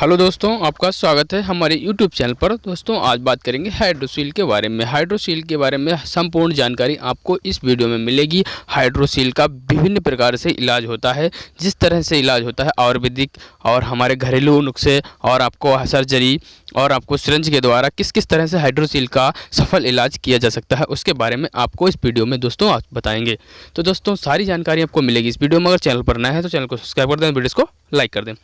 Hello दोस्तों, आपका स्वागत है हमारे YouTube चैनल पर। दोस्तों आज बात करेंगे हाइड्रोसील के बारे में। हाइड्रोसील के बारे में संपूर्ण जानकारी आपको इस वीडियो में मिलेगी। हाइड्रोसील का विभिन्न प्रकार से इलाज होता है, जिस तरह से इलाज होता है आयुर्वेदिक और हमारे घरेलू नुस्खे और आपको सर्जरी और आपको सिरिंज के द्वारा किस किस तरह से हाइड्रोसील का सफल इलाज किया जा सकता है, उसके बारे में आपको इस वीडियो में दोस्तों आप बताएंगे। तो दोस्तों सारी जानकारी आपको मिलेगी इस वीडियो में। अगर चैनल पर नया है तो चैनल को सब्सक्राइब कर दें, वीडियो को लाइक कर दें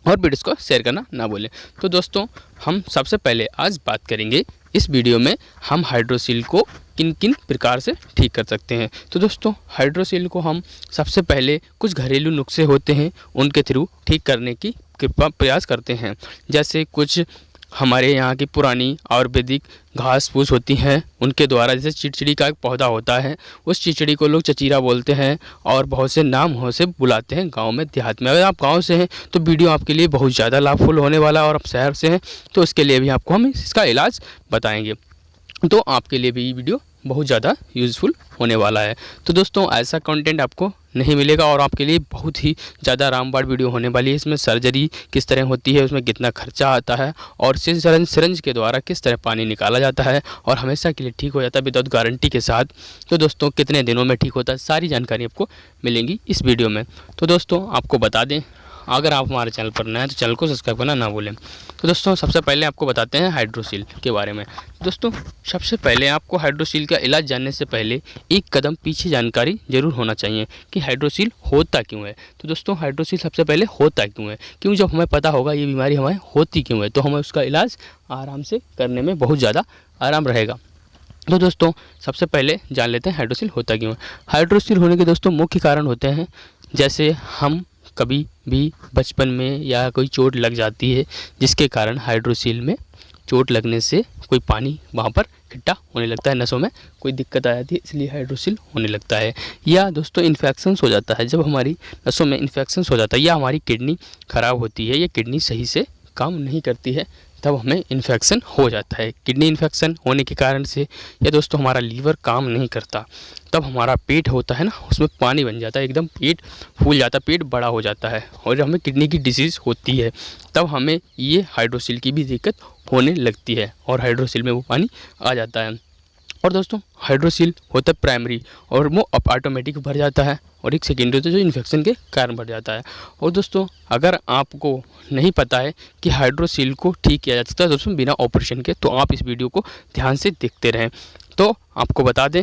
और वीडियोस को शेयर करना ना भूलें। तो दोस्तों हम सबसे पहले आज बात करेंगे इस वीडियो में हम हाइड्रोसील को किन किन प्रकार से ठीक कर सकते हैं। तो दोस्तों हाइड्रोसील को हम सबसे पहले कुछ घरेलू नुस्खे होते हैं उनके थ्रू ठीक करने की प्रयास करते हैं। जैसे कुछ हमारे यहाँ की पुरानी आयुर्वेदिक घास फूस होती हैं उनके द्वारा, जैसे चिड़चिड़ी का एक पौधा होता है, उस चिड़चिड़ी को लोग चचीरा बोलते हैं और बहुत से नामों से बुलाते हैं गांव में देहात में। अगर आप गांव से हैं तो वीडियो आपके लिए बहुत ज़्यादा लाभफुल होने वाला है, और आप शहर से हैं तो उसके लिए भी आपको हम इसका इलाज बताएंगे, तो आपके लिए भी ये वीडियो बहुत ज़्यादा यूज़फुल होने वाला है। तो दोस्तों ऐसा कंटेंट आपको नहीं मिलेगा और आपके लिए बहुत ही ज़्यादा रामबाण वीडियो होने वाली है। इसमें सर्जरी किस तरह होती है, उसमें कितना खर्चा आता है और सिरिंज के द्वारा किस तरह पानी निकाला जाता है और हमेशा के लिए ठीक हो जाता है विदाउट गारंटी के साथ। तो दोस्तों कितने दिनों में ठीक होता है, सारी जानकारी आपको मिलेंगी इस वीडियो में। तो दोस्तों आपको बता दें, अगर आप हमारे चैनल पर नए हैं तो चैनल को सब्सक्राइब करना ना भूलें। तो दोस्तों सबसे पहले आपको बताते हैं हाइड्रोसील के बारे में। दोस्तों सबसे पहले आपको हाइड्रोसील का इलाज जानने से पहले एक कदम पीछे जानकारी जरूर होना चाहिए कि हाइड्रोसील होता क्यों है। तो दोस्तों हाइड्रोसील सबसे पहले होता क्यों है, क्यों जब हमें पता होगा ये बीमारी हमें होती क्यों है तो हमें उसका इलाज आराम से करने में बहुत ज़्यादा आराम रहेगा। तो दोस्तों सबसे पहले जान लेते हैं हाइड्रोसील होता क्यों है। हाइड्रोसील होने के दोस्तों मुख्य कारण होते हैं, जैसे हम कभी भी बचपन में या कोई चोट लग जाती है जिसके कारण हाइड्रोसील में चोट लगने से कोई पानी वहाँ पर इकट्ठा होने लगता है, नसों में कोई दिक्कत आ जाती है इसलिए हाइड्रोसील होने लगता है। या दोस्तों इन्फेक्शंस हो जाता है, जब हमारी नसों में इन्फेक्शंस हो जाता है या हमारी किडनी ख़राब होती है या किडनी सही से काम नहीं करती है तब हमें इन्फेक्शन हो जाता है। किडनी इन्फेक्शन होने के कारण से या दोस्तों हमारा लीवर काम नहीं करता, तब हमारा पेट होता है ना उसमें पानी बन जाता है, एकदम पेट फूल जाता है, पेट बड़ा हो जाता है और हमें किडनी की डिजीज़ होती है, तब हमें ये हाइड्रोसील की भी दिक्कत होने लगती है और हाइड्रोसील में वो पानी आ जाता है। और दोस्तों हाइड्रोसील होता है प्राइमरी और वो ऑटोमेटिक भर जाता है, और एक सेकेंडरी होता है जो इन्फेक्शन के कारण बढ़ जाता है। और दोस्तों अगर आपको नहीं पता है कि हाइड्रोसील को ठीक किया जा सकता है दोस्तों बिना ऑपरेशन के, तो आप इस वीडियो को ध्यान से देखते रहें। तो आपको बता दें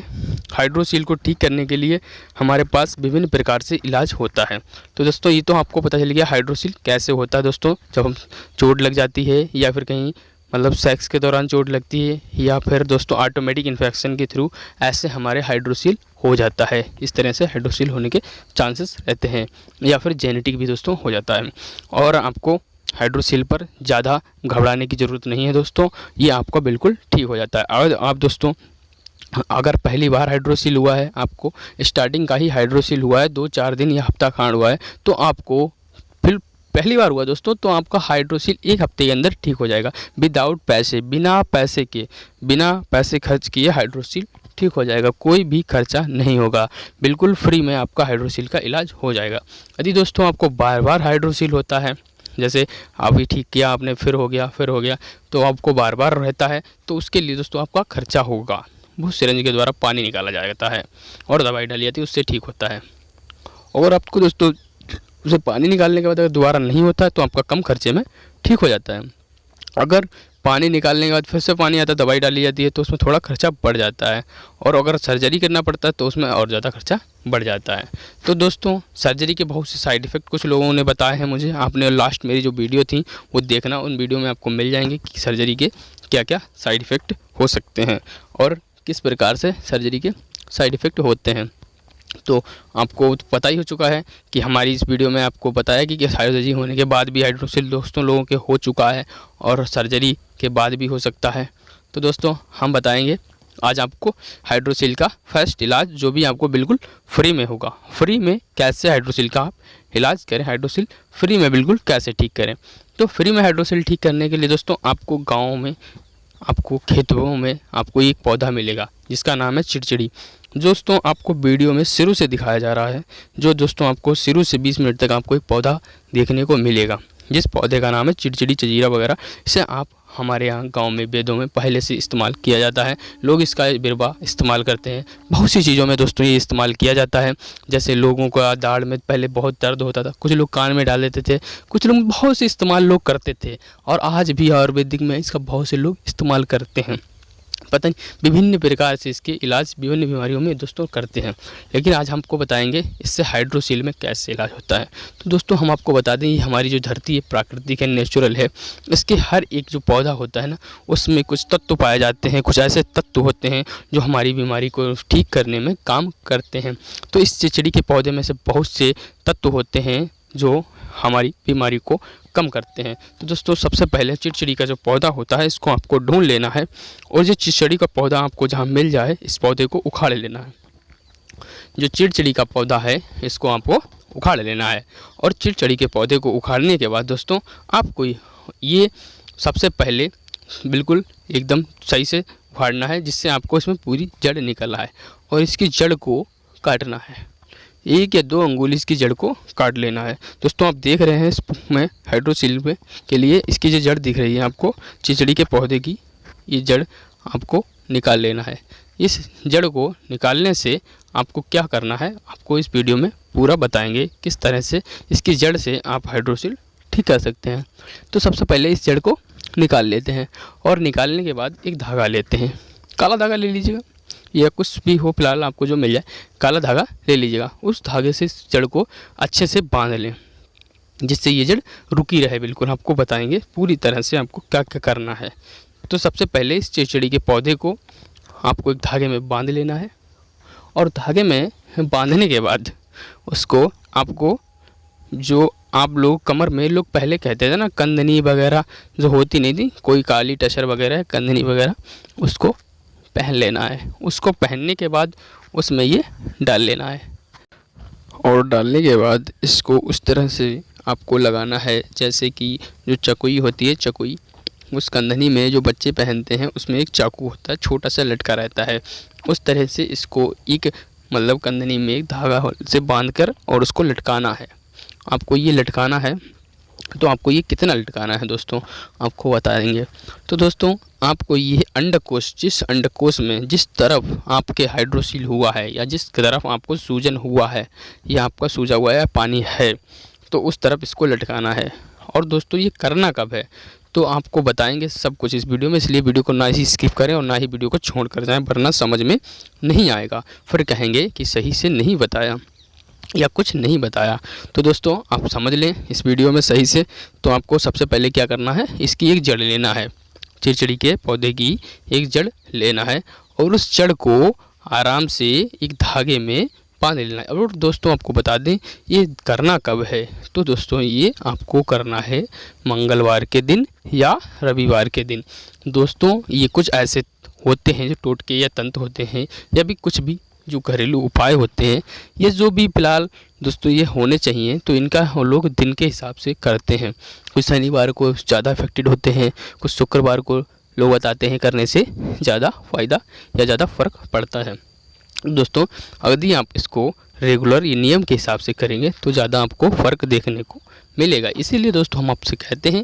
हाइड्रोसील को ठीक करने के लिए हमारे पास विभिन्न प्रकार से इलाज होता है। तो दोस्तों ये तो आपको पता चल गया हाइड्रोसील कैसे होता है। दोस्तों जब हम चोट लग जाती है या फिर कहीं मतलब सेक्स के दौरान चोट लगती है या फिर दोस्तों ऑटोमेटिक इन्फेक्शन के थ्रू ऐसे हमारे हाइड्रोसील हो जाता है। इस तरह से हाइड्रोसील होने के चांसेस रहते हैं, या फिर जेनेटिक भी दोस्तों हो जाता है। और आपको हाइड्रोसील पर ज़्यादा घबराने की ज़रूरत नहीं है दोस्तों, ये आपको बिल्कुल ठीक हो जाता है। और आप दोस्तों अगर पहली बार हाइड्रोसील हुआ है, आपको स्टार्टिंग का ही हाइड्रोसील हुआ है 2-4 दिन या हफ्ता खांड हुआ है, तो आपको फिर पहली बार हुआ दोस्तों तो आपका हाइड्रोसील 1 हफ्ते के अंदर ठीक हो जाएगा विदाउट पैसे, बिना पैसे खर्च किए हाइड्रोसील ठीक हो जाएगा। कोई भी खर्चा नहीं होगा, बिल्कुल फ्री में आपका हाइड्रोसील का इलाज हो जाएगा। यदि दोस्तों आपको बार बार हाइड्रोसील होता है, जैसे अभी ठीक किया आपने फिर हो गया तो आपको बार बार रहता है, तो उसके लिए दोस्तों आपका खर्चा होगा। वो सिरिंज के द्वारा पानी निकाला जाता है और दवाई डाली जाती है, उससे ठीक होता है। और आपको दोस्तों उसे पानी निकालने के बाद अगर दोबारा नहीं होता है तो आपका कम खर्चे में ठीक हो जाता है। अगर पानी निकालने के बाद फिर से पानी आता है, दवाई डाली जाती है, तो उसमें थोड़ा खर्चा बढ़ जाता है, और अगर सर्जरी करना पड़ता है तो उसमें और ज़्यादा खर्चा बढ़ जाता है। तो दोस्तों सर्जरी के बहुत से साइड इफ़ेक्ट कुछ लोगों ने बताए हैं मुझे, आपने लास्ट मेरी जो वीडियो थी वो देखना, उन वीडियो में आपको मिल जाएंगे कि सर्जरी के क्या क्या साइड इफ़ेक्ट हो सकते हैं और किस प्रकार से सर्जरी के साइड इफ़ेक्ट होते हैं। तो आपको पता ही हो चुका है कि हमारी इस वीडियो में आपको बताया कि सर्जरी होने के बाद भी हाइड्रोसील दोस्तों लोगों के हो चुका है और सर्जरी के बाद भी हो सकता है। तो दोस्तों हम बताएंगे आज आपको हाइड्रोसील का फर्स्ट इलाज, जो भी आपको बिल्कुल फ्री में होगा। फ्री में कैसे हाइड्रोसील का आप इलाज करें, हाइड्रोसील फ्री में बिल्कुल कैसे ठीक करें। तो फ्री में हाइड्रोसील ठीक करने के लिए दोस्तों आपको गाँव में, आपको खेतों में आपको एक पौधा मिलेगा जिसका नाम है चिड़चिड़ी। दोस्तों आपको वीडियो में शुरू से दिखाया जा रहा है, जो दोस्तों आपको शुरू से 20 मिनट तक आपको एक पौधा देखने को मिलेगा। जिस पौधे का नाम है चिड़चिड़ी चजीरा वगैरह। इसे आप हमारे यहाँ गांव में वेदों में पहले से इस्तेमाल किया जाता है। लोग इसका बिरवा इस्तेमाल करते हैं, बहुत सी चीज़ों में दोस्तों ये इस्तेमाल किया जाता है। जैसे लोगों का दाढ़ में पहले बहुत दर्द होता था, कुछ लोग कान में डाल देते थे, कुछ लोग बहुत से इस्तेमाल लोग करते थे, और आज भी आयुर्वेदिक में इसका बहुत से लोग इस्तेमाल करते हैं। पता नहीं विभिन्न प्रकार से इसके इलाज विभिन्न बीमारियों में दोस्तों करते हैं। लेकिन आज हमको बताएंगे इससे हाइड्रोसील में कैसे इलाज होता है। तो दोस्तों हम आपको बता दें, ये हमारी जो धरती है प्राकृतिक है, नेचुरल है। इसके हर एक जो पौधा होता है ना, उसमें कुछ तत्व पाए जाते हैं, कुछ ऐसे तत्व होते हैं जो हमारी बीमारी को ठीक करने में काम करते हैं। तो इस चिड़चिड़ी के पौधे में से बहुत से तत्व होते हैं जो हमारी बीमारी को कम करते हैं। तो दोस्तों सबसे पहले चिड़चिड़ी का जो पौधा होता है इसको आपको ढूंढ लेना है, और जो चिड़चिड़ी का पौधा आपको जहाँ मिल जाए इस पौधे को उखाड़ लेना है। जो चिड़चिड़ी का पौधा है इसको आपको उखाड़ लेना है, और चिड़चिड़ी के पौधे को उखाड़ने के बाद दोस्तों आपको ये सबसे पहले बिल्कुल एकदम सही से उखाड़ना है, जिससे आपको इसमें पूरी जड़ निकल आए, और इसकी जड़ को काटना है। 1 या 2 अंगुल इसकी जड़ को काट लेना है। दोस्तों आप देख रहे हैं इसमें हाइड्रोसील में के लिए इसकी जो जड़ दिख रही है आपको चिड़चिड़ी के पौधे की, ये जड़ आपको निकाल लेना है। इस जड़ को निकालने से आपको क्या करना है, आपको इस वीडियो में पूरा बताएंगे किस तरह से इसकी जड़ से आप हाइड्रोसील ठीक कर सकते हैं। तो सबसे पहले इस जड़ को निकाल लेते हैं, और निकालने के बाद एक धागा लेते हैं। काला धागा ले लीजिएगा या कुछ भी हो, फिलहाल आपको जो मिल जाए काला धागा ले लीजिएगा। उस धागे से इस जड़ को अच्छे से बांध लें, जिससे ये जड़ रुकी रहे। बिल्कुल आपको बताएंगे पूरी तरह से आपको क्या क्या करना है। तो सबसे पहले इस चिड़चिड़ी के पौधे को आपको एक धागे में बांध लेना है, और धागे में बांधने के बाद उसको आपको, जो आप लोग कमर में लोग पहले कहते थे ना कंदनी वगैरह जो होती नहीं थी, कोई काली टसर वगैरह कंदनी वगैरह, उसको पहन लेना है। उसको पहनने के बाद उसमें ये डाल लेना है, और डालने के बाद इसको उस तरह से आपको लगाना है जैसे कि जो चकोई होती है, चकोई उस कंदनी में जो बच्चे पहनते हैं उसमें एक चाकू होता है, छोटा सा लटका रहता है। उस तरह से इसको एक मतलब कंदनी में एक धागा से बांधकर और उसको लटकाना है। आपको ये लटकाना है, तो आपको ये कितना लटकाना है दोस्तों आपको बता देंगे। तो दोस्तों आपको ये अंडकोश, जिस अंडकोश में जिस तरफ आपके हाइड्रोसील हुआ है या जिस तरफ आपको सूजन हुआ है या आपका सूजा हुआ है पानी है, तो उस तरफ इसको लटकाना है। और दोस्तों ये करना कब है तो आपको बताएंगे सब कुछ इस वीडियो में, इसलिए वीडियो को ना ही स्किप करें और ना ही वीडियो को छोड़ कर जाएँ, वरना समझ में नहीं आएगा, फिर कहेंगे कि सही से नहीं बताया या कुछ नहीं बताया। तो दोस्तों आप समझ लें इस वीडियो में सही से। तो आपको सबसे पहले क्या करना है, इसकी एक जड़ लेना है, चिड़चिड़ी के पौधे की एक जड़ लेना है, और उस जड़ को आराम से एक धागे में बांध लेना है। और दोस्तों आपको बता दें ये करना कब है, तो दोस्तों ये आपको करना है मंगलवार के दिन या रविवार के दिन। दोस्तों ये कुछ ऐसे होते हैं जो टोटके या तंत्र होते हैं, या भी कुछ भी जो घरेलू उपाय होते हैं, ये जो भी फिलहाल दोस्तों ये होने चाहिए, तो इनका हम लोग दिन के हिसाब से करते हैं। कुछ शनिवार को ज़्यादा इफेक्टेड होते हैं, कुछ शुक्रवार को लोग बताते हैं करने से ज़्यादा फ़ायदा या ज़्यादा फ़र्क पड़ता है। दोस्तों यदि आप इसको रेगुलर ये नियम के हिसाब से करेंगे तो ज़्यादा आपको फ़र्क देखने को मिलेगा। इसीलिए दोस्तों हम आपसे कहते हैं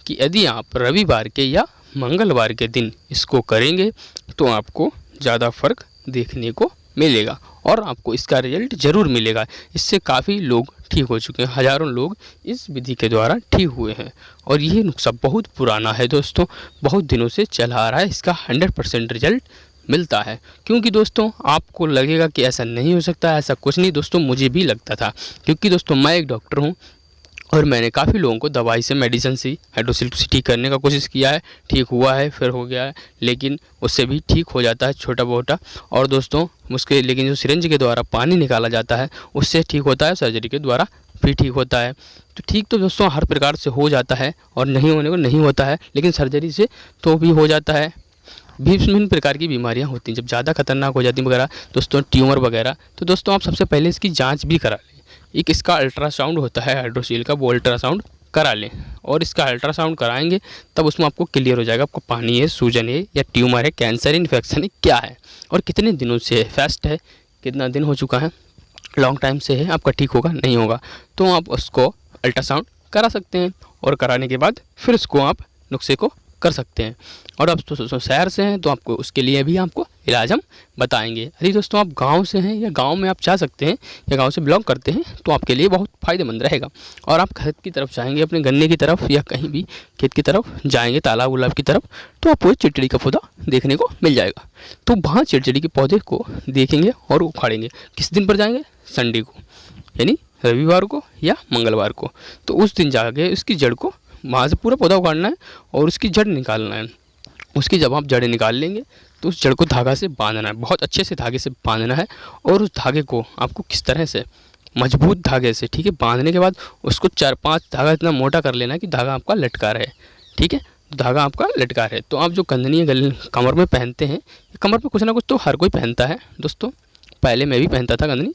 कि यदि आप रविवार के या मंगलवार के दिन इसको करेंगे तो आपको ज़्यादा फ़र्क देखने को मिलेगा, और आपको इसका रिजल्ट ज़रूर मिलेगा। इससे काफ़ी लोग ठीक हो चुके हैं, हज़ारों लोग इस विधि के द्वारा ठीक हुए हैं, और ये नुस्खा बहुत पुराना है दोस्तों, बहुत दिनों से चला आ रहा है। इसका 100% रिजल्ट मिलता है। क्योंकि दोस्तों आपको लगेगा कि ऐसा नहीं हो सकता, ऐसा कुछ नहीं दोस्तों, मुझे भी लगता था, क्योंकि दोस्तों मैं एक डॉक्टर हूँ और मैंने काफ़ी लोगों को दवाई से, मेडिसिन से हाइड्रोसील ठीक करने का कोशिश किया है, ठीक हुआ है, फिर हो गया है, लेकिन उससे भी ठीक हो जाता है छोटा मोटा। और दोस्तों उसके लेकिन जो सिरिंज के द्वारा पानी निकाला जाता है उससे ठीक होता है, सर्जरी के द्वारा भी ठीक होता है। तो ठीक तो दोस्तों हर प्रकार से हो जाता है, और नहीं होने को नहीं होता है, लेकिन सर्जरी से तो भी हो जाता है। विभिन्न प्रकार की बीमारियां होती हैं जब ज़्यादा खतरनाक हो जाती हैं वगैरह दोस्तों, ट्यूमर वगैरह। तो दोस्तों आप सबसे पहले इसकी जांच भी करा लें। एक इसका अल्ट्रासाउंड होता है हाइड्रोसील का, वो अल्ट्रासाउंड करा लें, और इसका अल्ट्रासाउंड कराएंगे तब उसमें आपको क्लियर हो जाएगा आपको पानी है, सूजन है या ट्यूमर है, कैंसर इन्फेक्शन है, क्या है और कितने दिनों से है, फेस्ट है, कितना दिन हो चुका है, लॉन्ग टाइम से है, आपका ठीक होगा नहीं होगा, तो आप उसको अल्ट्रासाउंड करा सकते हैं। और कराने के बाद फिर उसको आप नुस्खे को कर सकते हैं। और अब तो शहर से हैं तो आपको उसके लिए भी आपको इलाज हम बताएंगे। यदि दोस्तों आप गांव से हैं या गांव में आप चाह सकते हैं या गांव से बिलोंग करते हैं तो आपके लिए बहुत फ़ायदेमंद रहेगा। और आप खेत की तरफ जाएंगे, अपने गन्ने की तरफ या कहीं भी खेत की तरफ जाएंगे, तालाब उलाब की तरफ, तो आपको चिड़चिड़ी का पौधा देखने को मिल जाएगा। तो वहाँ चिड़चिड़ी के पौधे को देखेंगे और उखाड़ेंगे। किस दिन पर जाएंगे? संडे को, यानी रविवार को या मंगलवार को। तो उस दिन जाके उसकी जड़ को वहाँ से पूरा पौधा उखाड़ना है और उसकी जड़ निकालना है। उसकी जब आप जड़ें निकाल लेंगे तो उस जड़ को धागा से बांधना है, बहुत अच्छे से धागे से बांधना है। और उस धागे को आपको किस तरह से, मजबूत धागे से, ठीक है। बांधने के बाद उसको 4-5 धागा इतना मोटा कर लेना है कि धागा आपका लटका रहे, ठीक है। धागा आपका लटका रहे। तो आप जो कंदनी गले कमर में पहनते हैं, कमर पे कुछ ना कुछ तो हर कोई पहनता है दोस्तों, पहले मैं भी पहनता था कंदनी।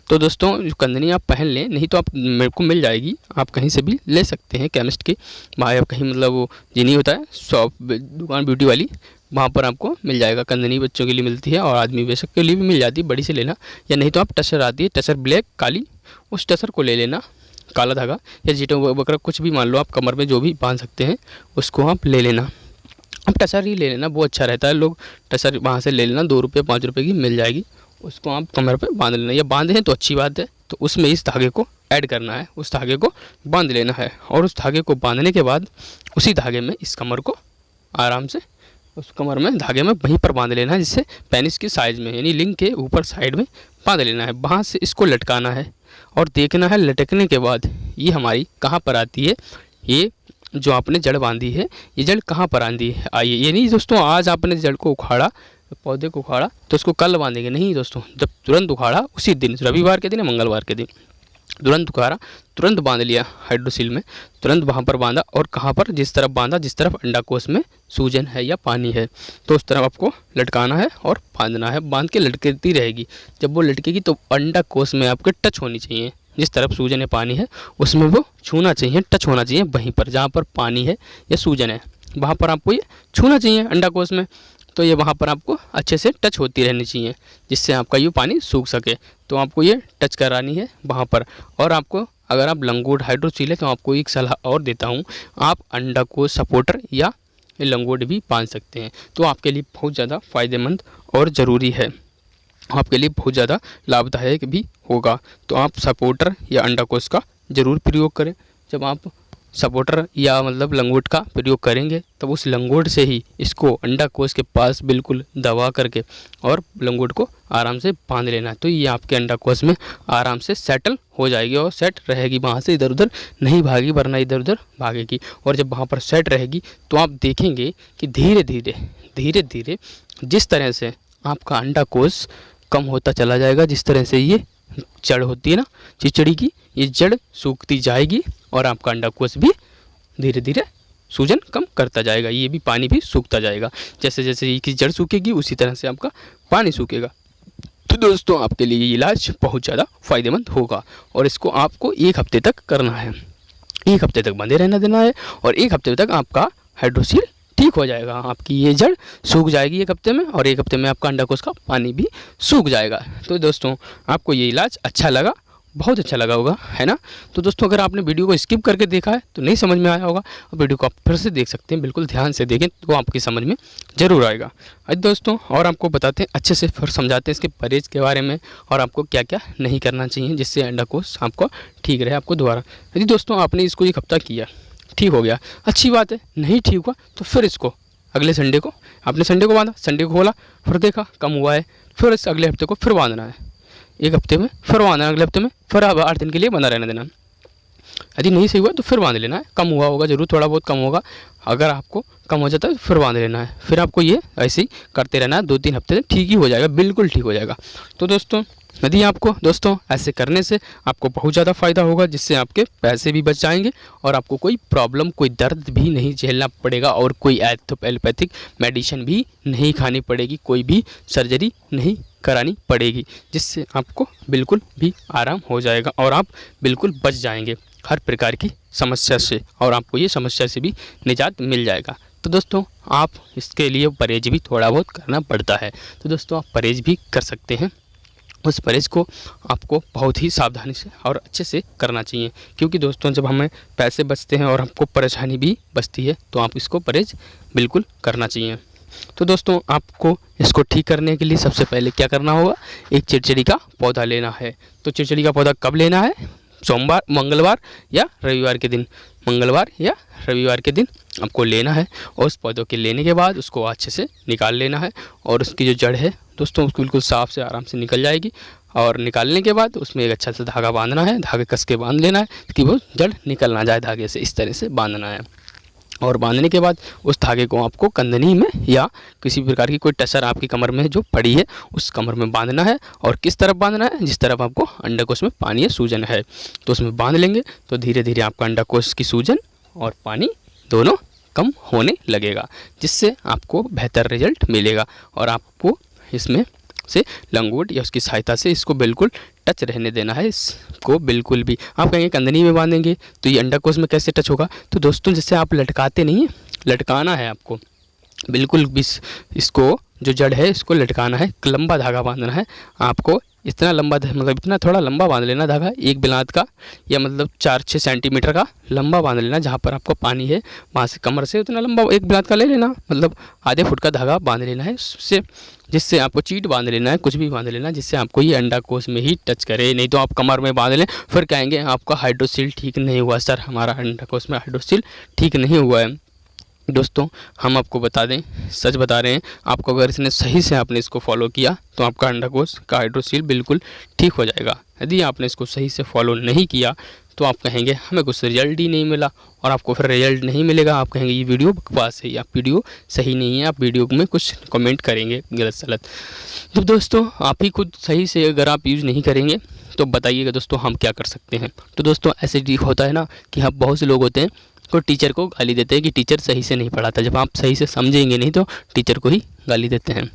तो दोस्तों जो कंदनी आप पहन लें, नहीं तो आप मेरे को मिल जाएगी, आप कहीं से भी ले सकते हैं, केमिस्ट के वहाँ या कहीं, मतलब वो जिनी होता है शॉप दुकान ब्यूटी वाली, वहाँ पर आपको मिल जाएगा। कंदनी बच्चों के लिए मिलती है और आदमी बेशक के लिए भी मिल जाती है, बड़ी से लेना। या नहीं तो आप टसर आती है, टसर ब्लैक काली, उस टसर को ले लेना, काला धागा या जीटो वगैरह कुछ भी मान लो आप कमर में जो भी बांध सकते हैं उसको आप ले लेना। अब टसर ही ले लेना, वो अच्छा रहता है। लोग टसर वहाँ से ले लेना, 2 रुपये 5 रुपये की मिल जाएगी, उसको आप कमर पे बांध लेना। या बांधे हैं तो अच्छी बात है। तो उसमें इस धागे को ऐड करना है, उस धागे को बांध लेना है। और उस धागे को बांधने के बाद उसी धागे में इस कमर को आराम से उस कमर में धागे में वहीं पर बांध लेना है, जिससे पेनिस की साइज़ में, यानी लिंग के ऊपर साइड में बांध लेना है। वहाँ से इसको लटकाना है और देखना है लटकने के बाद ये हमारी कहाँ पर आती है। ये जो आपने जड़ बांधी है, ये जड़ कहाँ पर आती है आइए। ये नहीं दोस्तों आज आपने जड़ को उखाड़ा, पौधे को उखाड़ा तो उसको कल बांधेंगे, नहीं दोस्तों। जब तुरंत उखाड़ा उसी दिन, रविवार के दिन या मंगलवार के दिन तुरंत उखाड़ा, तुरंत बांध लिया हाइड्रोसील में, तुरंत वहाँ पर बांधा। और कहाँ पर? जिस तरफ बांधा, जिस तरफ अंडाकोश में सूजन है या पानी है, तो उस तरफ आपको लटकाना है और बांधना है। बांध के लटकती रहेगी। जब वो लटकेगी तो अंडाकोश में आपके टच होनी चाहिए, जिस तरफ सूजन है पानी है उसमें वो छूना चाहिए, टच होना चाहिए। वहीं पर जहाँ पर पानी है या सूजन है वहाँ पर आपको ये छूना चाहिए अंडाकोश में। तो ये वहाँ पर आपको अच्छे से टच होती रहनी चाहिए, जिससे आपका ये पानी सूख सके। तो आपको ये टच करानी है वहाँ पर। और आपको अगर आप लंगोट हाइड्रोसील है तो आपको एक सलाह और देता हूँ, आप अंडाकोश सपोर्टर या लंगोट भी बांध सकते हैं। तो आपके लिए बहुत ज़्यादा फ़ायदेमंद और ज़रूरी है, आपके लिए बहुत ज़्यादा लाभदायक भी होगा। तो आप सपोर्टर या अंडाकोश का ज़रूर प्रयोग करें। जब आप सपोर्टर या मतलब लंगोट का प्रयोग करेंगे तब उस लंगोट से ही इसको अंडाकोश के पास बिल्कुल दबा करके और लंगोट को आराम से बांध लेना। तो ये आपके अंडाकोश में आराम से सेटल हो जाएगी और सेट रहेगी, वहाँ से इधर उधर नहीं भागी, वरना इधर उधर भागेगी। और जब वहाँ पर सेट रहेगी तो आप देखेंगे कि धीरे धीरे जिस तरह से आपका अंडाकोश कम होता चला जाएगा, जिस तरह से ये जड़ होती है ना चिचड़ी की, ये जड़ सूखती जाएगी और आपका अंडाकोश भी धीरे धीरे सूजन कम करता जाएगा। ये भी पानी भी सूखता जाएगा। जैसे जैसे इसकी जड़ सूखेगी उसी तरह से आपका पानी सूखेगा। तो दोस्तों आपके लिए ये इलाज बहुत ज़्यादा फ़ायदेमंद होगा और इसको आपको 1 हफ्ते तक करना है। 1 हफ्ते तक बंधे रहना देना है और 1 हफ्ते तक आपका हाइड्रोसील ठीक हो जाएगा। आपकी ये जड़ सूख जाएगी 1 हफ्ते में और 1 हफ्ते में आपका अंडाकोश का पानी भी सूख जाएगा। तो दोस्तों आपको ये इलाज अच्छा लगा, बहुत अच्छा लगा होगा, है ना। तो दोस्तों अगर आपने वीडियो को स्किप करके देखा है तो नहीं समझ में आया होगा, वीडियो को आप फिर से देख सकते हैं, बिल्कुल ध्यान से देखें तो आपकी समझ में ज़रूर आएगा। आज दोस्तों और आपको बताते हैं अच्छे से, फिर समझाते हैं इसके परहेज के बारे में और आपको क्या क्या नहीं करना चाहिए जिससे अंडाकोश आपको ठीक रहे आपको दोबारा। यदि दोस्तों आपने इसको 1 हफ्ता किया, ठीक हो गया, अच्छी बात है। नहीं ठीक हुआ तो फिर इसको अगले संडे को आपने संडे को बांधा, संडे को खोला, फिर देखा कम हुआ है, फिर इस अगले हफ्ते को फिर बांधना है। 1 हफ्ते में फिर बांधना है, अगले हफ्ते में फिर 8 दिन के लिए बंधा रहने देना। यदि नहीं सही हुआ तो फिर बांध लेना है। कम हुआ होगा ज़रूर, थोड़ा बहुत कम होगा, अगर आपको कम हो जाता है तो फिर बांध लेना है। फिर आपको ये ऐसे ही करते रहना है, 2-3 हफ्ते तक ठीक ही हो जाएगा, बिल्कुल ठीक हो जाएगा। तो दोस्तों यदि आपको दोस्तों ऐसे करने से आपको बहुत ज़्यादा फ़ायदा होगा, जिससे आपके पैसे भी बच जाएंगे और आपको कोई प्रॉब्लम, कोई दर्द भी नहीं झेलना पड़ेगा और कोई एलोपैथिक मेडिसिन भी नहीं खानी पड़ेगी, कोई भी सर्जरी नहीं करानी पड़ेगी, जिससे आपको बिल्कुल भी आराम हो जाएगा और आप बिल्कुल बच जाएंगे हर प्रकार की समस्या से और आपको ये समस्या से भी निजात मिल जाएगा। तो दोस्तों आप इसके लिए परहेज भी थोड़ा बहुत करना पड़ता है, तो दोस्तों आप परहेज भी कर सकते हैं उस परहेज को आपको बहुत ही सावधानी से और अच्छे से करना चाहिए, क्योंकि दोस्तों जब हमें पैसे बचते हैं और हमको परेशानी भी बचती है तो आप इसको परहेज बिल्कुल करना चाहिए। तो दोस्तों आपको इसको ठीक करने के लिए सबसे पहले क्या करना होगा, एक चिड़चिड़ी का पौधा लेना है। तो चिड़चिड़ी का पौधा कब लेना है, सोमवार, मंगलवार या रविवार के दिन, मंगलवार या रविवार के दिन आपको लेना है। और उस पौधों के लेने के बाद उसको अच्छे से निकाल लेना है और उसकी जो जड़ है दोस्तों उसको बिल्कुल साफ से आराम से निकल जाएगी। और निकालने के बाद उसमें एक अच्छा सा धागा बांधना है, धागे कस के बांध लेना है कि वो जड़ निकल ना जाए धागे से, इस तरह से बांधना है। और बांधने के बाद उस धागे को आपको कंदनी में या किसी प्रकार की कोई टसर आपकी कमर में जो पड़ी है उस कमर में बांधना है। और किस तरफ बांधना है, जिस तरफ आपको अंडकोश में पानी या सूजन है तो उसमें बांध लेंगे तो धीरे धीरे आपका अंडकोश की सूजन और पानी दोनों कम होने लगेगा, जिससे आपको बेहतर रिजल्ट मिलेगा। और आपको इसमें से लंगोट या उसकी सहायता से इसको बिल्कुल टच रहने देना है। इसको बिल्कुल भी आप कहेंगे कंदनी में बांधेंगे तो ये अंडाकोश में कैसे टच होगा, तो दोस्तों जैसे आप लटकाते नहीं है, लटकाना है आपको बिल्कुल भी। इसको जो जड़ है इसको लटकाना है, लंबा धागा बांधना है आपको, इतना लंबा मतलब इतना थोड़ा लंबा बांध लेना धागा, एक बिलात का या मतलब 4-6 सेंटीमीटर का लंबा बांध लेना। जहाँ पर आपको पानी है वहाँ से कमर से उतना लंबा एक बिलात का ले लेना, मतलब आधे फुट का धागा बांध लेना है उससे, जिससे आपको चीट बांध लेना है, कुछ भी बांध लेना जिससे आपको ये अंडाकोश में ही टच करे। नहीं तो आप कमर में बांध लें फिर कहेंगे आपका हाइड्रोसील ठीक नहीं हुआ सर, हमारा अंडाकोश में हाइड्रोसील ठीक नहीं हुआ है। दोस्तों हम आपको बता दें, सच बता रहे हैं आपको, अगर इसने सही से आपने इसको फॉलो किया तो आपका अंडाकोश का हाइड्रोसील बिल्कुल ठीक हो जाएगा। यदि आपने इसको सही से फॉलो नहीं किया तो आप कहेंगे हमें कुछ रिजल्ट ही नहीं मिला, और आपको फिर रिजल्ट नहीं मिलेगा, आप कहेंगे ये वीडियो बकवास है या वीडियो सही नहीं है, आप वीडियो में कुछ कमेंट करेंगे गलत सलत। जब दोस्तों आप ही खुद सही से अगर आप यूज़ नहीं करेंगे तो बताइएगा दोस्तों हम क्या कर सकते हैं। तो दोस्तों ऐसे होता है ना कि हम बहुत से लोग होते हैं तो टीचर को गाली देते हैं कि टीचर सही से नहीं पढ़ाता, जब आप सही से समझेंगे नहीं तो टीचर को ही गाली देते हैं।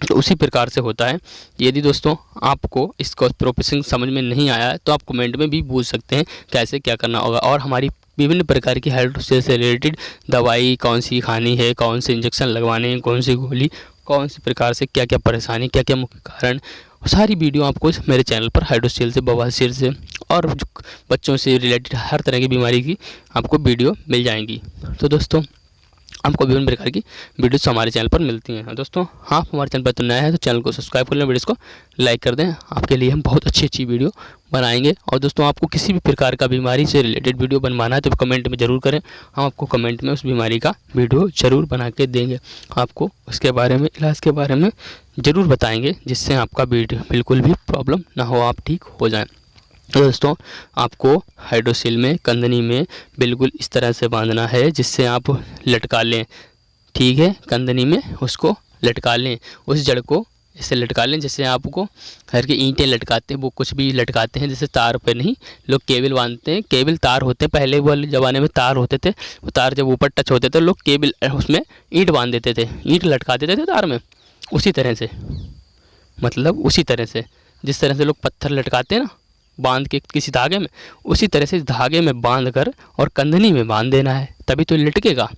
तो उसी प्रकार से होता है। यदि दोस्तों आपको इसका प्रोसेसिंग समझ में नहीं आया है तो आप कमेंट में भी पूछ सकते हैं कैसे क्या करना होगा। और हमारी विभिन्न प्रकार की हाइड्रोसील से रिलेटेड दवाई कौन सी खानी है, कौन से इंजेक्शन लगवाने हैं, कौन सी गोली, कौन सी प्रकार से क्या क्या परेशानी, क्या क्या मुख्य कारण, सारी वीडियो आपको मेरे चैनल पर हाइड्रोसील से, बवासीर से और बच्चों से रिलेटेड हर तरह की बीमारी की आपको वीडियो मिल जाएंगी। तो दोस्तों आपको विभिन्न प्रकार की वीडियोस हमारे चैनल पर मिलती हैं। दोस्तों आप हमारे चैनल पर तो नया है तो चैनल को सब्सक्राइब कर लें, वीडियोस को लाइक कर दें, आपके लिए हम बहुत अच्छी वीडियो बनाएंगे। और दोस्तों आपको किसी भी प्रकार का बीमारी से रिलेटेड वीडियो बनवाना है तो कमेंट में ज़रूर करें, हम आपको कमेंट में उस बीमारी का वीडियो ज़रूर बना के देंगे, आपको उसके बारे में, इलाज के बारे में ज़रूर बताएँगे, जिससे आपका बिल्कुल भी प्रॉब्लम ना हो, आप ठीक हो जाएँ। तो दोस्तों आपको हाइड्रोसील में, कंदनी में बिल्कुल इस तरह से बांधना है जिससे आप लटका लें, ठीक है, कंदनी में उसको लटका लें, उस जड़ को ऐसे लटका लें जैसे आपको घर के ईंटें लटकाते हैं, वो कुछ भी लटकाते हैं, जैसे तार पे नहीं, लोग केबल बांधते हैं, केबल तार होते हैं, पहले वाले ज़माने में तार होते थे, वो तार जब ऊपर टच होते थे लोग केबल उसमें ईंट बांध देते थे, ईंट लटका देते थे तार में, उसी तरह से, मतलब उसी तरह से जिस तरह से लोग पत्थर लटकाते हैं ना बांध के किसी धागे में, उसी तरह से धागे में बांध कर और कंदनी में बांध देना है, तभी तो लटकेगा।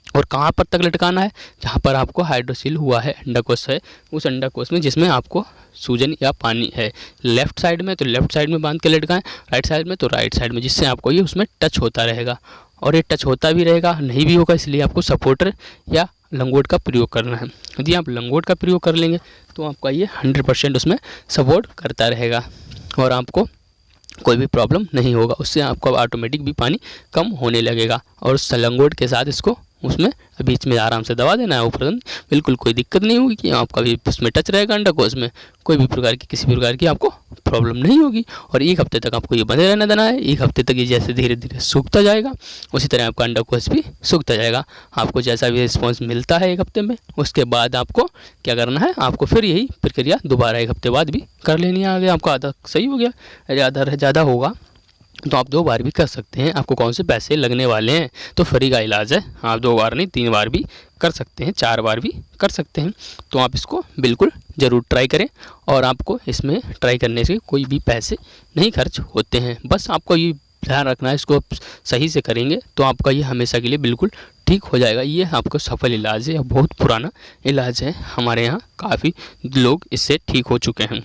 और कहाँ पर तक लटकाना है, जहाँ पर आपको हाइड्रोसील हुआ है, अंडाकोश है, उस अंडाकोश में जिसमें आपको सूजन या पानी है। लेफ़्ट साइड में तो लेफ़्ट साइड में बांध के लटकाएं, राइट साइड में तो राइट साइड में, जिससे आपको ये उसमें टच होता रहेगा। और ये टच होता भी रहेगा, नहीं भी होगा, इसलिए आपको सपोर्टर या लंगोट का प्रयोग करना है। यदि आप लंगोट का प्रयोग कर लेंगे तो आपका ये 100% उसमें सपोर्ट करता रहेगा और आपको कोई भी प्रॉब्लम नहीं होगा, उससे आपको ऑटोमेटिक भी पानी कम होने लगेगा। और उस लंगोट के साथ इसको उसमें बीच में आराम से दबा देना है, ऊपर बिल्कुल कोई दिक्कत नहीं होगी कि आपका भी उसमें टच रहेगा, अंडाकोश में कोई भी प्रकार की किसी प्रकार की आपको प्रॉब्लम नहीं होगी। और 1 हफ्ते तक आपको ये बंधे रहना देना है। 1 हफ्ते तक ये जैसे धीरे धीरे सूखता जाएगा उसी तरह आपका अंडाकोश भी सूखता जाएगा। आपको जैसा भी रिस्पॉन्स मिलता है 1 हफ्ते में, उसके बाद आपको क्या करना है, आपको फिर यही प्रक्रिया दोबारा 1 हफ्ते बाद भी कर लेनी है। आगे आपका आधा सही हो गया, ज़्यादा होगा तो आप 2 बार भी कर सकते हैं। आपको कौन से पैसे लगने वाले हैं, तो फ्री का इलाज है, आप 2 बार नहीं 3 बार भी कर सकते हैं, 4 बार भी कर सकते हैं। तो आप इसको बिल्कुल ज़रूर ट्राई करें। और आपको इसमें ट्राई करने से कोई भी पैसे नहीं खर्च होते हैं, बस आपको ये ध्यान रखना है, इसको सही से करेंगे तो आपका ये हमेशा के लिए बिल्कुल ठीक हो जाएगा। ये आपको सफल इलाज है, बहुत पुराना इलाज है, हमारे यहाँ काफ़ी लोग इससे ठीक हो चुके हैं।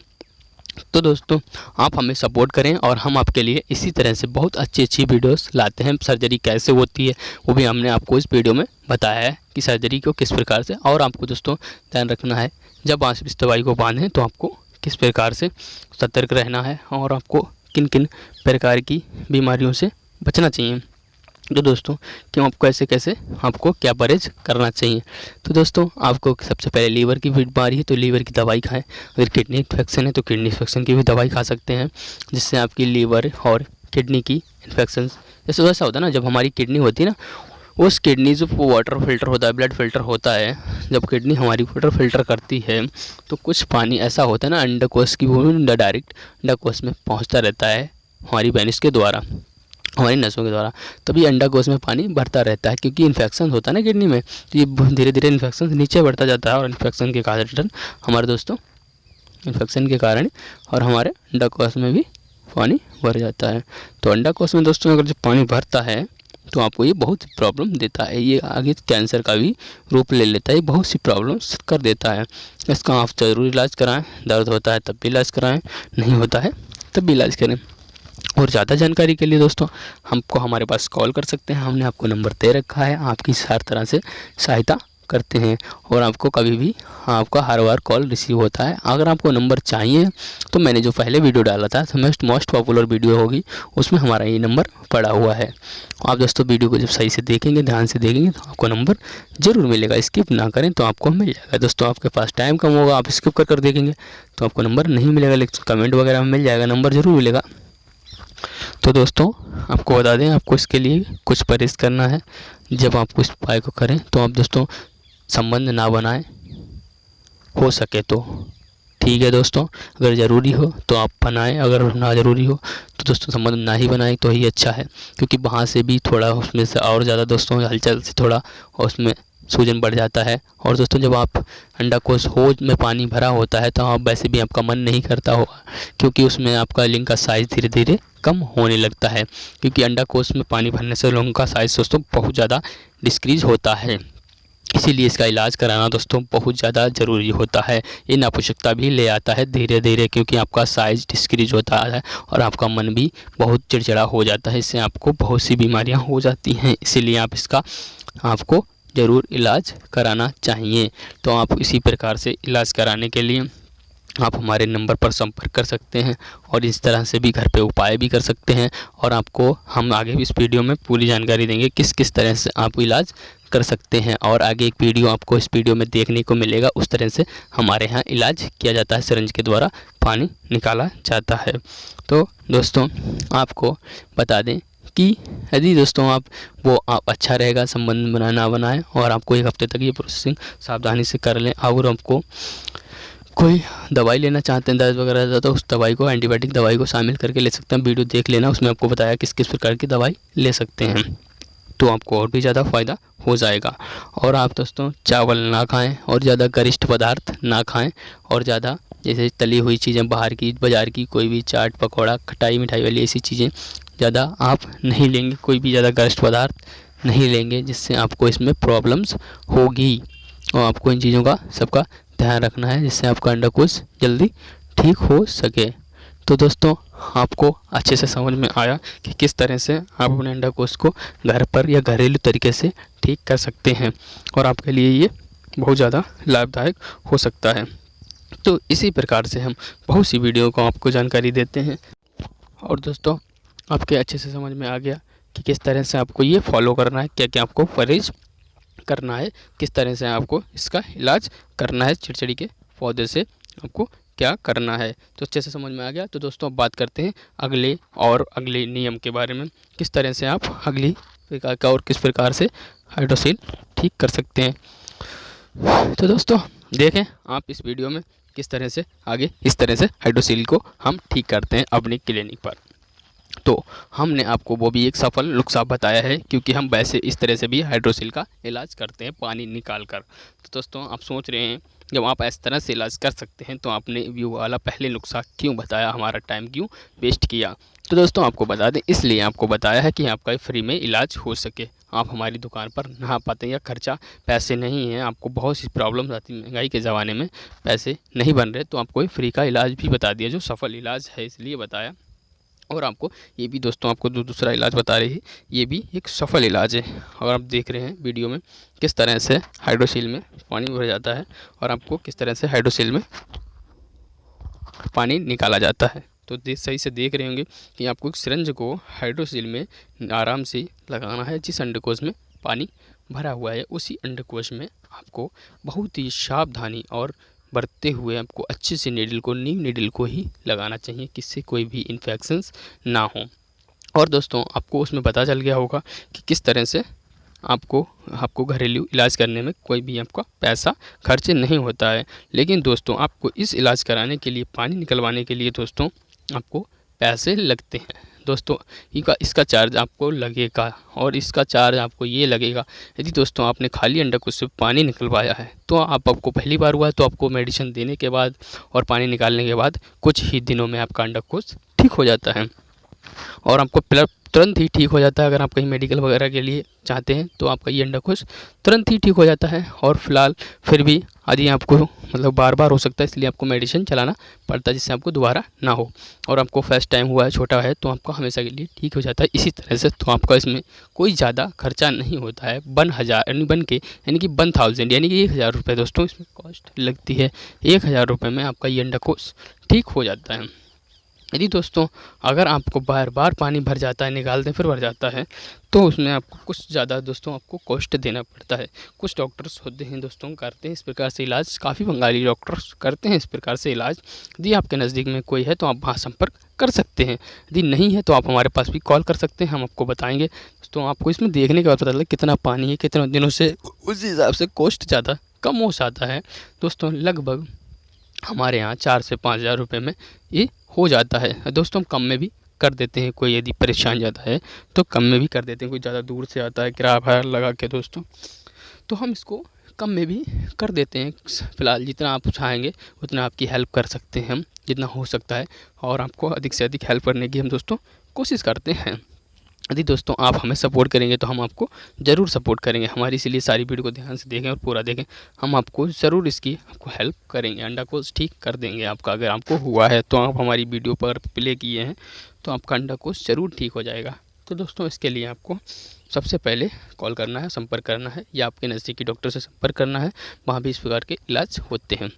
तो दोस्तों आप हमें सपोर्ट करें और हम आपके लिए इसी तरह से बहुत अच्छी अच्छी वीडियोस लाते हैं। सर्जरी कैसे होती है वो भी हमने आपको इस वीडियो में बताया है कि सर्जरी को किस प्रकार से, और आपको दोस्तों ध्यान रखना है जब आप इस दवाई को बांधें तो आपको किस प्रकार से सतर्क रहना है और आपको किन किन प्रकार की बीमारियों से बचना चाहिए। तो दोस्तों क्यों आपको कैसे कैसे आपको क्या परहेज करना चाहिए। तो दोस्तों आपको सबसे पहले लीवर की बीमारी है तो लीवर की दवाई खाएं। अगर किडनी इन्फेक्शन है तो किडनी इन्फेक्शन की भी दवाई खा सकते हैं, जिससे आपकी लीवर और किडनी की इन्फेक्शन, जैसे वैसा होता है ना, जब हमारी किडनी होती है ना, उस किडनी जो वाटर फिल्टर होता है, ब्लड फिल्टर होता है, जब किडनी हमारी वाटर फिल्टर करती है तो कुछ पानी ऐसा होता है ना अंडकोश की, वो डायरेक्ट अंडकोश में पहुँचता रहता है हमारी वेनिस के द्वारा, हमारी नसों के द्वारा। तभी अंडाकोश में पानी बढ़ता रहता है, क्योंकि इन्फेक्शन होता है ना किडनी में, तो ये धीरे धीरे इन्फेक्शन नीचे बढ़ता जाता है और इन्फेक्शन के कारण हमारे दोस्तों इन्फेक्शन के कारण और हमारे अंडाकोश में भी पानी भर जाता है। तो अंडाकोश में दोस्तों अगर जब पानी भरता है तो आपको ये बहुत प्रॉब्लम देता है, ये आगे कैंसर का भी रूप ले लेता है, बहुत सी प्रॉब्लम्स कर देता है। इसका आप ज़रूर इलाज कराएं, दर्द होता है तब भी इलाज कराएं, नहीं होता है तब भी इलाज करें। और ज़्यादा जानकारी के लिए दोस्तों हमको हमारे पास कॉल कर सकते हैं, हमने आपको नंबर दे रखा है, आपकी हर तरह से सहायता करते हैं और आपको कभी भी आपका हर बार कॉल रिसीव होता है। अगर आपको नंबर चाहिए तो मैंने जो पहले वीडियो डाला था मोस्ट पॉपुलर वीडियो होगी, उसमें हमारा ये नंबर पड़ा हुआ है। आप दोस्तों वीडियो को जब सही से देखेंगे, ध्यान से देखेंगे तो आपको नंबर ज़रूर मिलेगा, स्किप ना करें तो आपको मिल जाएगा। दोस्तों आपके पास टाइम कम होगा, आप स्किप कर देखेंगे तो आपको नंबर नहीं मिलेगा, लेकिन कमेंट वगैरह में मिल जाएगा, नंबर ज़रूर मिलेगा। तो दोस्तों आपको बता दें, आपको इसके लिए कुछ परहेज़ करना है। जब आप इस उपाय को करें तो आप दोस्तों संबंध ना बनाएं, हो सके तो ठीक है दोस्तों, अगर ज़रूरी हो तो आप बनाएं, अगर ना ज़रूरी हो तो दोस्तों संबंध ना ही बनाएं तो ही अच्छा है, क्योंकि वहाँ से भी थोड़ा उसमें से और ज़्यादा दोस्तों हलचल से थोड़ा उसमें सूजन बढ़ जाता है। और दोस्तों जब आप अंडाकोश होज में पानी भरा होता है तो आप वैसे भी आपका मन नहीं करता होगा, क्योंकि उसमें आपका लिंग का साइज़ धीरे धीरे कम होने लगता है, क्योंकि अंडाकोश में पानी भरने से लोगों का साइज़ दोस्तों बहुत ज़्यादा डिक्रीज होता है। इसीलिए इसका इलाज कराना दोस्तों बहुत ज़्यादा ज़रूरी होता है। ये नापुष्टता भी ले आता है धीरे धीरे, क्योंकि आपका साइज़ डिक्रीज होता है और आपका मन भी बहुत चिड़चिड़ा हो जाता है, इससे आपको बहुत सी बीमारियां हो जाती हैं। इसीलिए आप इसका आपको ज़रूर इलाज कराना चाहिए। तो आप इसी प्रकार से इलाज कराने के लिए आप हमारे नंबर पर संपर्क कर सकते हैं और इस तरह से भी घर पे उपाय भी कर सकते हैं, और आपको हम आगे भी इस वीडियो में पूरी जानकारी देंगे किस किस तरह से आप इलाज कर सकते हैं। और आगे एक वीडियो आपको इस वीडियो में देखने को मिलेगा, उस तरह से हमारे यहाँ इलाज किया जाता है, सिरिंज के द्वारा पानी निकाला जाता है। तो दोस्तों आपको बता दें कि यदि दोस्तों आप अच्छा रहेगा, संबंध बनाए ना बनाएं, और आपको एक हफ्ते तक ये प्रोसेसिंग सावधानी से कर लें। और आपको कोई दवाई लेना चाहते हैं दर्द वगैरह तो उस दवाई को, एंटीबायोटिक दवाई को शामिल करके ले सकते हैं। वीडियो देख लेना, उसमें आपको बताया किस किस प्रकार की दवाई ले सकते हैं, तो आपको और भी ज़्यादा फ़ायदा हो जाएगा। और आप दोस्तों चावल ना खाएं और ज़्यादा गरिष्ठ पदार्थ ना खाएं, और ज़्यादा जैसे तली हुई चीज़ें बाहर की, बाज़ार की कोई भी चाट पकौड़ा खटाई मिठाई वाली ऐसी चीज़ें ज़्यादा आप नहीं लेंगे, कोई भी ज़्यादा गरिष्ठ पदार्थ नहीं लेंगे, जिससे आपको इसमें प्रॉब्लम्स होगी। और आपको इन चीज़ों का सबका ध्यान रखना है, जिससे आपका अंडाकोश जल्दी ठीक हो सके। तो दोस्तों आपको अच्छे से समझ में आया कि किस तरह से आप अपने अंडाकोश को घर पर या घरेलू तरीके से ठीक कर सकते हैं, और आपके लिए ये बहुत ज़्यादा लाभदायक हो सकता है। तो इसी प्रकार से हम बहुत सी वीडियो को आपको जानकारी देते हैं, और दोस्तों आपके अच्छे से समझ में आ गया कि किस तरह से आपको ये फॉलो करना है, क्या क्या आपको परहेज करना है, किस तरह से आपको इसका इलाज करना है, चिड़चिड़ी के पौधे से आपको क्या करना है। तो अच्छे से समझ में आ गया। तो दोस्तों अब बात करते हैं अगले नियम के बारे में, किस तरह से आप अगली प्रकार का और किस प्रकार से हाइड्रोसील ठीक कर सकते हैं। तो दोस्तों देखें आप इस वीडियो में किस तरह से आगे इस तरह से हाइड्रोसील को हम ठीक करते हैं अपनी क्लिनिक पर। तो हमने आपको वो भी एक सफल नुस्खा बताया है, क्योंकि हम वैसे इस तरह से भी हाइड्रोसील का इलाज करते हैं पानी निकाल कर। तो दोस्तों आप सोच रहे हैं जब आप इस तरह से इलाज कर सकते हैं तो आपने व्यू वाला पहले नुस्खा क्यों बताया, हमारा टाइम क्यों वेस्ट किया। तो दोस्तों आपको बता दें, इसलिए आपको बताया है कि आपका फ्री में इलाज हो सके, आप हमारी दुकान पर ना पाते हैं, या खर्चा पैसे नहीं हैं, आपको बहुत सी प्रॉब्लम्स आती हैं, महंगाई के ज़माने में पैसे नहीं बन रहे, तो आपको फ्री का इलाज भी बता दिया, जो सफल इलाज है इसलिए बताया। और आपको ये भी दोस्तों आपको दूसरा इलाज बता रही है, ये भी एक सफल इलाज है। और आप देख रहे हैं वीडियो में किस तरह से हाइड्रोसील में पानी भर जाता है और आपको किस तरह से हाइड्रोसील में पानी निकाला जाता है। तो सही से देख रहे होंगे कि आपको एक सिरंज को हाइड्रोसील में आराम से लगाना है। जिस अंडकोश में पानी भरा हुआ है उसी अंडकोश में आपको बहुत ही सावधानी और बरतते हुए आपको अच्छे से नीडल को, नीव नीडल को ही लगाना चाहिए, किससे कोई भी इन्फेक्शंस ना हो। और दोस्तों आपको उसमें पता चल गया होगा कि किस तरह से आपको घरेलू इलाज करने में कोई भी आपका पैसा खर्च नहीं होता है। लेकिन दोस्तों आपको इस इलाज कराने के लिए, पानी निकलवाने के लिए दोस्तों आपको पैसे लगते हैं। दोस्तों इसका चार्ज आपको लगेगा, और इसका चार्ज आपको ये लगेगा, यदि दोस्तों आपने खाली अंडकोश से पानी निकलवाया है तो आपको पहली बार हुआ है तो आपको मेडिसिन देने के बाद और पानी निकालने के बाद कुछ ही दिनों में आपका अंडकोश ठीक हो जाता है, और आपको तुरंत ही ठीक हो जाता है। अगर आप कहीं मेडिकल वगैरह के लिए चाहते हैं तो आपका ये अंडकोश तुरंत ही ठीक हो जाता है। और फिलहाल फिर भी यदि आपको मतलब बार बार हो सकता है, इसलिए आपको मेडिसिन चलाना पड़ता है जिससे आपको दोबारा ना हो। और आपको फर्स्ट टाइम हुआ है, छोटा है, तो आपका हमेशा के लिए ठीक हो जाता है इसी तरह से। तो आपका इसमें कोई ज़्यादा खर्चा नहीं होता है। 1000 यानी कि 1000 रुपये दोस्तों इसमें कॉस्ट लगती है। 1000 रुपये में आपका ये अंडकोश ठीक हो जाता है। यदि दोस्तों अगर आपको बार बार पानी भर जाता है, निकालते फिर भर जाता है, तो उसमें आपको कुछ ज़्यादा दोस्तों आपको कॉस्ट देना पड़ता है। कुछ डॉक्टर्स होते हैं दोस्तों करते हैं इस प्रकार से इलाज, काफ़ी बंगाली डॉक्टर्स करते हैं इस प्रकार से इलाज। यदि आपके नज़दीक में कोई है तो आप वहाँ संपर्क कर सकते हैं, यदि नहीं है तो आप हमारे पास भी कॉल कर सकते हैं, हम आपको बताएंगे। दोस्तों आपको इसमें देखने के बाद पता चला कितना पानी है, कितने दिनों से, उस हिसाब से कॉस्ट ज़्यादा कम हो जाता है। दोस्तों लगभग हमारे यहाँ 4 से 5 हज़ार रुपये में ये हो जाता है। दोस्तों हम कम में भी कर देते हैं, कोई यदि परेशान ज़्यादा है तो कम में भी कर देते हैं। कोई ज़्यादा दूर से आता है किराया भाड़ा लगा के दोस्तों, तो हम इसको कम में भी कर देते हैं। फ़िलहाल जितना आप चाहेंगे उतना आपकी हेल्प कर सकते हैं हम, जितना हो सकता है, और आपको अधिक से अधिक हेल्प करने की हम दोस्तों कोशिश करते हैं। यदि दोस्तों आप हमें सपोर्ट करेंगे तो हम आपको ज़रूर सपोर्ट करेंगे। हमारी इसीलिए सारी वीडियो को ध्यान से देखें और पूरा देखें, हम आपको ज़रूर इसकी आपको हेल्प करेंगे, अंडाकोश ठीक कर देंगे आपका। अगर आपको हुआ है तो आप हमारी वीडियो पर प्ले किए हैं तो आपका अंडाकोश ज़रूर ठीक हो जाएगा। तो दोस्तों इसके लिए आपको सबसे पहले कॉल करना है, संपर्क करना है, या आपके नज़दीकी डॉक्टर से संपर्क करना है, वहाँ भी इस प्रकार के इलाज होते हैं।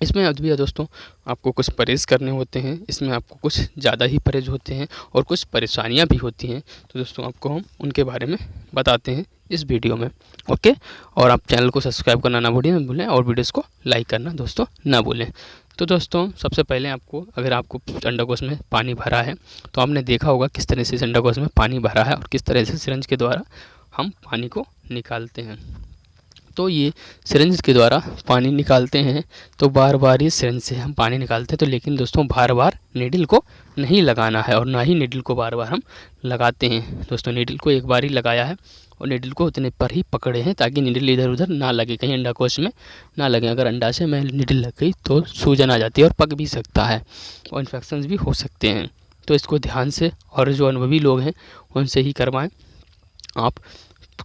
इसमें अब भी दोस्तों आपको कुछ परहेज़ करने होते हैं, इसमें आपको कुछ ज़्यादा ही परहेज़ होते हैं और कुछ परेशानियां भी होती हैं। तो दोस्तों आपको हम उनके बारे में बताते हैं इस वीडियो में, ओके। और आप चैनल को सब्सक्राइब करना ना भूलें और वीडियोस को लाइक करना दोस्तों ना भूलें। तो दोस्तों सबसे पहले आपको, अगर आपको अंडाकोश में पानी भरा है तो आपने देखा होगा किस तरह से इस अंडाकोश में पानी भरा है और किस तरह से सिरिंज के द्वारा हम पानी को निकालते हैं। तो ये सिरिंज के द्वारा पानी निकालते हैं, तो बार बार ये सिरिंज से हम पानी निकालते हैं। तो लेकिन दोस्तों बार बार नीडल को नहीं लगाना है, और ना ही नीडल को बार बार हम लगाते हैं। दोस्तों नीडल को एक बार ही लगाया है और नीडल को उतने पर ही पकड़े हैं ताकि नीडल इधर उधर ना लगे, कहीं अंडाकोश में ना लगे। अगर अंडा से में नीडल लग गई तो सूजन आ जाती है और पक भी सकता है और इन्फेक्शन भी हो सकते हैं। तो इसको ध्यान से, और जो अनुभवी लोग हैं उनसे ही करवाएं। आप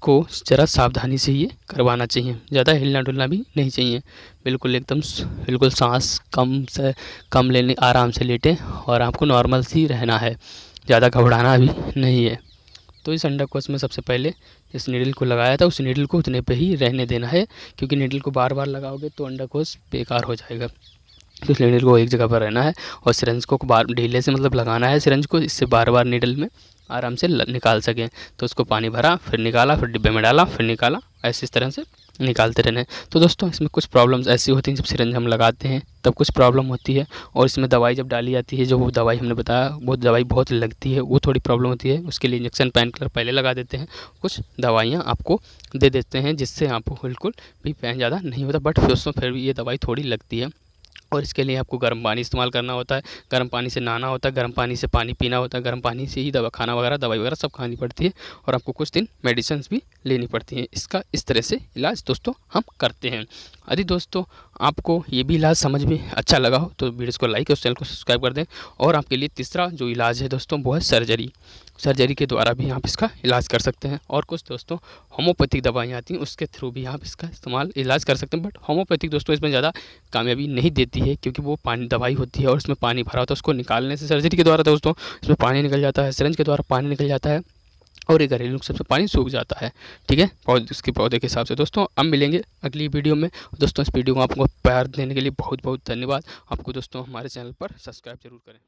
को ज़रा सावधानी से ये करवाना चाहिए, ज़्यादा हिलना डुलना भी नहीं चाहिए। बिल्कुल एकदम बिल्कुल सांस कम से कम लेने, आराम से लेटें, और आपको नॉर्मल सी रहना है, ज़्यादा घबराना भी नहीं है। तो इस अंडाकोश में सबसे पहले जिस नीडल को लगाया था उस नीडल को उतने पे ही रहने देना है, क्योंकि नीडल को बार बार लगाओगे तो अंडाकोश बेकार हो जाएगा। तो इस नीडल को एक जगह पर रहना है और सिरिंज को बार ढीले से मतलब लगाना है सिरिंज को, इससे बार बार नीडल में आराम से निकाल सकें। तो उसको पानी भरा, फिर निकाला, फिर डिब्बे में डाला, फिर निकाला, ऐसे इस तरह से निकालते रहना है। तो दोस्तों इसमें कुछ प्रॉब्लम्स ऐसी होती हैं, जब सिरिंज हम लगाते हैं तब कुछ प्रॉब्लम होती है, और इसमें दवाई जब डाली जाती है, जो वो दवाई हमने बताया वो दवाई बहुत लगती है, वो थोड़ी प्रॉब्लम होती है। उसके लिए इंजेक्शन पेन किलर पहले लगा देते हैं, कुछ दवाइयाँ आपको दे देते हैं जिससे आपको बिल्कुल भी पेन ज़्यादा नहीं होता, बट दोस्तों फिर भी ये दवाई थोड़ी लगती है। और इसके लिए आपको गर्म पानी इस्तेमाल करना होता है, गर्म पानी से नहाना होता है, गर्म पानी से पानी पीना होता है, गर्म पानी से ही दवा खाना वगैरह दवाई वगैरह सब खानी पड़ती है और आपको कुछ दिन मेडिसिन्स भी लेनी पड़ती हैं। इसका इस तरह से इलाज दोस्तों हम करते हैं। यदि दोस्तों आपको ये भी इलाज समझ में अच्छा लगा हो तो वीडियोज़ को लाइक और चैनल को सब्सक्राइब कर दें। और आपके लिए तीसरा जो इलाज है दोस्तों वो है सर्जरी। सर्जरी के द्वारा भी आप इसका इलाज कर सकते हैं। और कुछ दोस्तों होम्योपैथिक दवाइयाँ आती हैं उसके थ्रू भी आप इसका इलाज कर सकते हैं। बट होम्योपैथिक दोस्तों इसमें ज़्यादा कामयाबी नहीं देती है क्योंकि वो पानी दवाई होती है और उसमें पानी भरा होता है। उसको निकालने से सर्जरी के द्वारा दोस्तों इसमें पानी निकल जाता है, सिरिंज के द्वारा पानी निकल जाता है और ये घरेलू नुस्खे से पानी सूख जाता है। ठीक है, और उसके पौधे के हिसाब से दोस्तों अब मिलेंगे अगली वीडियो में। दोस्तों इस वीडियो को आपको प्यार देने के लिए बहुत बहुत धन्यवाद। आपको दोस्तों हमारे चैनल पर सब्सक्राइब जरूर करें।